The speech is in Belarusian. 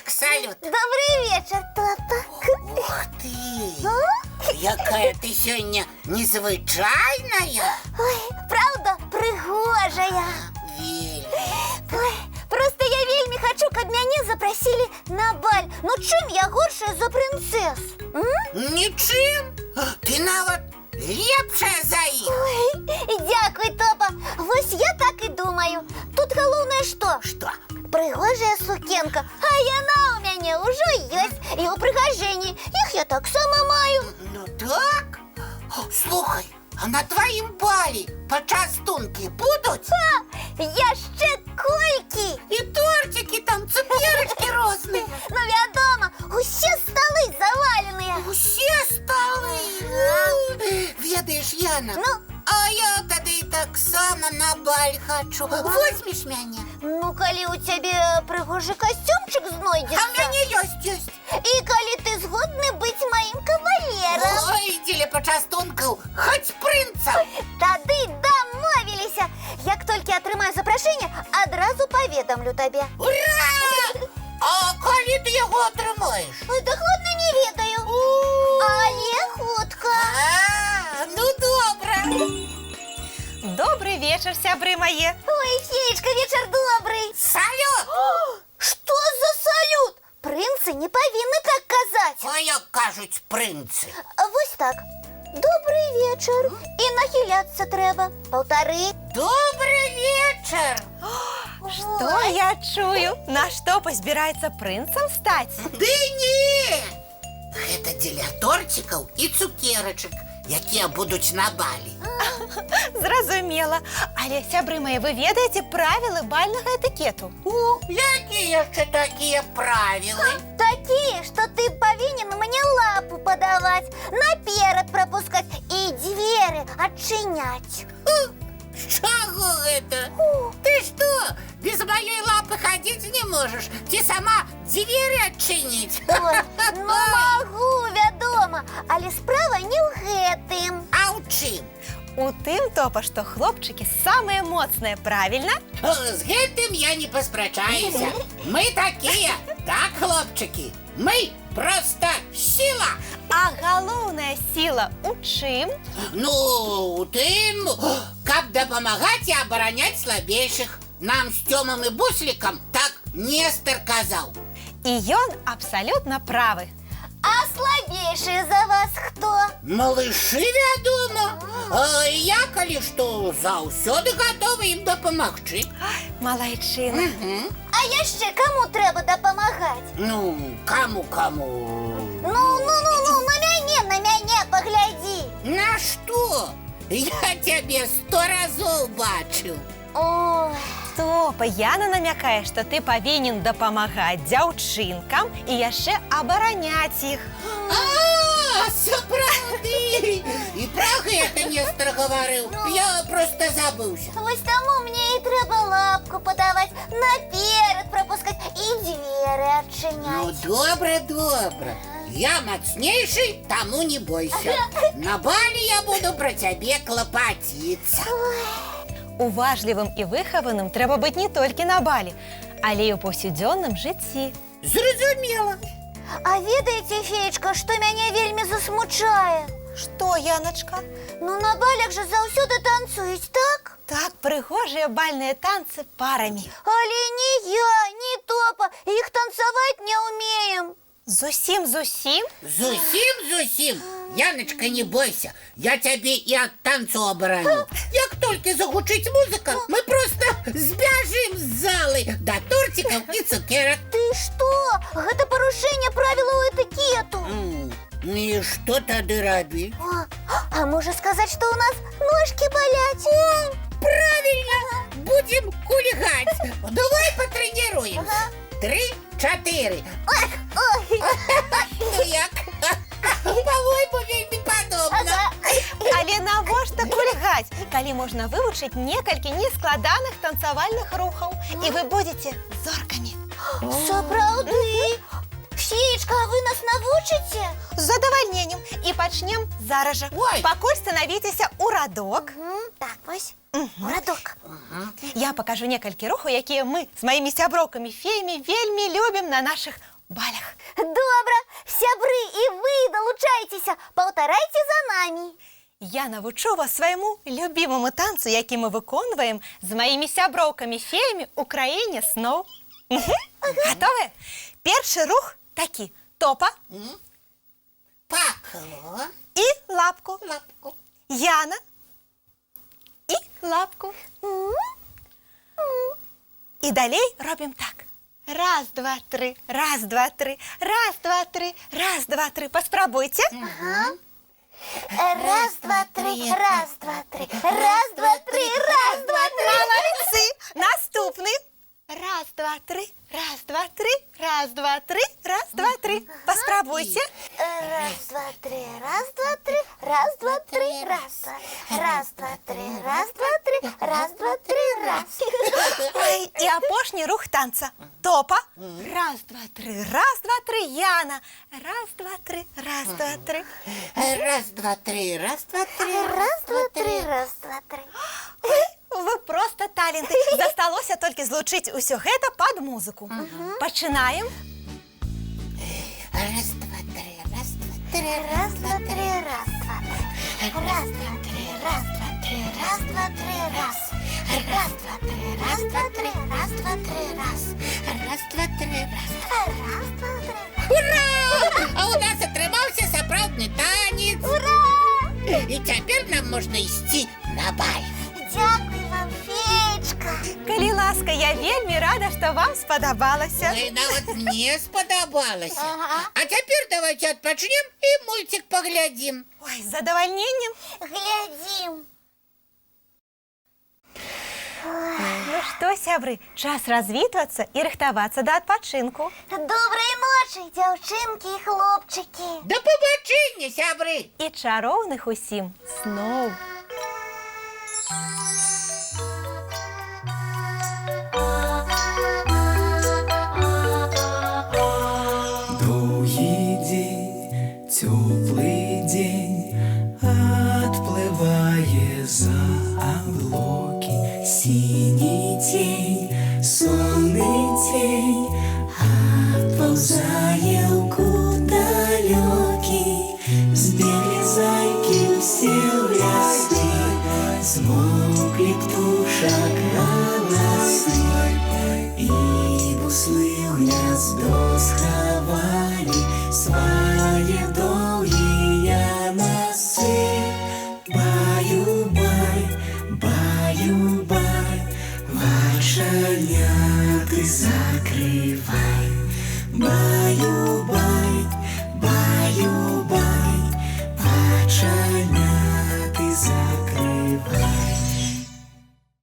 салют. Добрый вечер, тата. Ух ты! Якая ты сегодня незвычайная. Ой, правда, прыгожая. Вельмі. Ой, просто я вельмі хочу, каб мяне запросили на баль. Ну чым я горшая за принцесс? Нічым. Ты нават лепшая за іх. Ой, дякуй, Топа. Вось я так и думаю. Тут галоўнае што? Што? Прыгожая сукенка. А яна у мяне ўжо ёсць. І ў прыгажэнні. Іх я так сама маю. Ну так? Слухай, а на твоім балі пачастункі будуць? Яшчэ колькі. І тортики там, цукерочки розныя. Ну, вядома, усе сталы заваленыя. Усе сталы. Ведаеш, Яна, Ну? а я тады таксама на баль хачу. Возьмеш мяне? Ну, калі ў цябе прыгожы касцюмчык А знойдзецца. ў мяне ёсць. І калі ты згодны быць маім кавалерам. Ой, дзеля пачастункаў, хоць прынцам. Тады дамовіліся. Як толькі атрымаю запрашэнне, адразу паведамлю табе. Ура! А калі ты яго атрымаеш? Ой, дакладна не ведаю. Але хутка. Ну добра. Добрый вечер, сябры мае. Ой, феечка, вечар добрый. Салют! Што за салют? Прынцы не павінны так казаць. А як кажуць прынцы? Вось так. Добрый вечар. І нахіляцца трэба. Паўтары. Добры вечар. Что я чую? На что позбирается принцем стать? Ды не! Гэта дзеля тортикаў і цукерачак, якія будуць на балі. Зразумела. Але, сябры мои, вы ведаете правила бального этикету? Якія яшчэ такія правілы? Такие, что ты павінен мне лапу падаваць, наперад пропускать і дзверы адчыняць. З чаго гэта? Ты што, без маёй лапы хадзіць не можаш? Ці сама дзверы адчыніць? Ой, ну магу, вядома, але справа не ў гэтым. А ў чым? У тым топа, что хлопчики самые моцные, правильно? З гэтым я не паспрачаюся. Мы такія, так, хлопчыкі? Мы проста сила. А галоўная сила у чым? Ну, у тым, каб дапамагаць і абараняць слабейшых. Нам з Тёмам і Буслікам так Нестар казаў. І ён абсолютно правы. А слабейшие за вас хто? Малышы, вядома. А я, калі што, заўсёды гатовы ім дапамагчы. Малайчына. А яшчэ каму трэба дапамагаць? Ну, каму? Ну, на мяне паглядзі. На што? Я цябе 100 разоў бачыў. Ой, Топа, Яна намякае, что ты павінен дапамагаць дзяўчынкам і яшчэ абараняць іх. Сапраўды! І пра гэта Нестар гаварыў. Я проста забыўся. вось таму мне і трэба лапку падаваць, наперад пропускаць і дзверы Ну, адчыняць. добра. Я мацнейшы, таму не бойся. На балі я буду пра цябе клапаціцца. Уважлівым і выхаваным трэба быць не толькі на балі, але і ў паўсядзённым жыцці. Зразумела. А ведаеце, феечка, што мяне вельмі засмучае? Што, Яначка? Ну, на балях же заўсёды танцуюць, так? Так, прыгожыя бальныя танцы парамі. Але ні я, ні Топа іх танцаваць не ўмеем. Зусім? Зусім. Яночка, не бойся. Я цябе і ад танцу абараню. Як толькі загучыць музыка, мы проста збяжым з залы да тортикаў і цукерак. Ты што? Гэта парушэнне правілаў этыкету. І што тады рабіць? А можа сказаць, што ў нас ножкі баляць? Правильно! Будем кульгаць. Давай патрэніруемся. 3, 4. Ой, Ну як? По-мойму, вельмі падобна. Але навошта кульгаць, калі можна вывучыць некалькі нескладаных танцавальных рухаў, і вы будзеце зоркамі. сапраўды? Феечка, а вы нас навучыце? З задавальненнем. І пачнем зараз жа. Ой. Пакуль станавіцеся ў радок. Так, вось. Радок. Я пакажу некалькі рухаў, якія мы з маімі сяброўкамі-феямі вельмі любім на нашых балях. Добре, сябры, і ви долучайтеся, паўтарайце за нами. Я навучу вас свайму любімаму танцу, які мы выконваем з маімі сяброўкамі-феямі ў краіне сноў. Гатовы? Першы рух такі. Топа Пакло. і лапку. Лапку. Яна і лапку. І далей робім так. Раз, два, три, раз, два, три, раз, два, три, раз, два, три. Паспрабуйце. Раз, два, три, раз, два, три, раз, два, три, раз, два, три. Молодцы! Наступны. Раз, два, три, раз, два, три, раз, два, три, раз, два, три. Паспрабуйце. Раз, два, три, раз, два, три, раз, два, три, раз, раз, два, три, раз, два, три, раз, два, три, раз. Ой, і апошні рух танца. Топа. Раз, два, три, раз, два, три. Яна. Раз, два, три, раз, два, три. Раз, два, три, раз, два, три. Раз, два, три, раз, два, три. Вы просто таленты. Засталося толькі злучыць усё гэта пад музыку. Пачынаем. Раз, два, три, раз, два, три. Раз, два, три, раз, два, три. Раз, два, три, раз, два, три, раз, два, три, раз. Раз, два, три, раз, два, три, раз, два, три, раз. Раз, два, три, раз. Раз, два, три. Ура! А у нас атрымаўся сапраўдны танец. Ура! І цяпер нам можна ісці на баль. Дякую вам, феечка. Калі ласка, я вельмі рада, што вам спадабалася. Ой, нават мне спадабалася. Ага. А цяпер давайте адпачнем і мульцік паглядзім. Ой, з задавальненнем. Глядзім. Ну што, сябры, час развітвацца і рыхтавацца да адпачынку. Добрай ночы, дзяўчынкі і хлопчыкі. Да пабачэння, сябры! І чароўных усім сноў. Доўгі дзень, цёплы дзень, адплывае за аблокі. Сіні цень, сонны цень, адпаўзае ў кут далёкі. Збеглі зайкі ўсе ў лясы, змоўклі птушак галасы, і буслы ў гняздо схавалі свае доўгія носы. Баю-бай, баю-бай, вачаняты закрывай. Бай